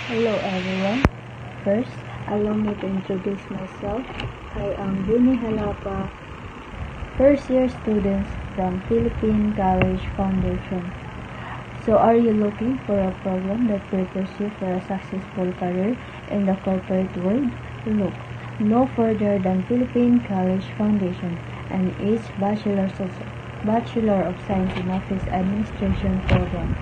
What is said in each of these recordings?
Hello everyone. First, allow me to introduce myself. I am Buni Halapa, first year student from Philippine College Foundation. So are you looking for a program that prepares you for a successful career in the corporate world? Look no further than Philippine College Foundation and its Bachelor of Science in Office Administration program.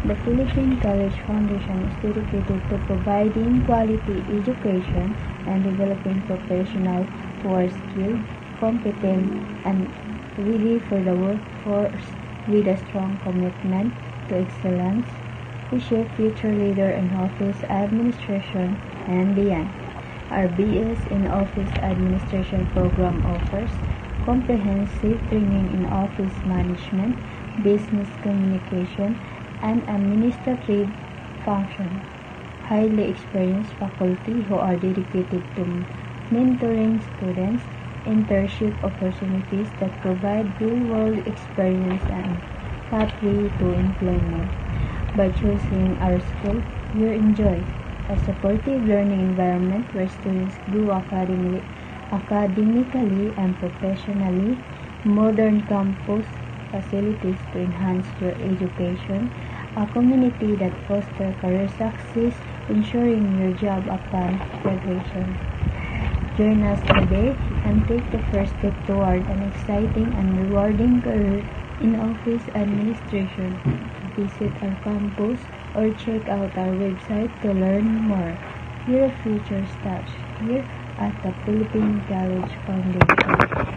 The Philippine College Foundation is dedicated to providing quality education and developing professionals who are skilled, competent, and ready for the workforce with a strong commitment to excellence, who shape future leader in office administration and beyond. Our BS in Office Administration program offers comprehensive training in office management, business communication, and administrative functions. Highly experienced faculty who are dedicated to mentoring students, internship opportunities that provide real-world experience and pathway to employment. By choosing our school, you enjoy a supportive learning environment where students grow academically and professionally, modern campus facilities to enhance your education, a community that fosters career success, ensuring your job upon graduation. Join us today and take the first step toward an exciting and rewarding career in office administration. Visit our campus or check out our website to learn more. Your future starts here at the Philippine College Foundation.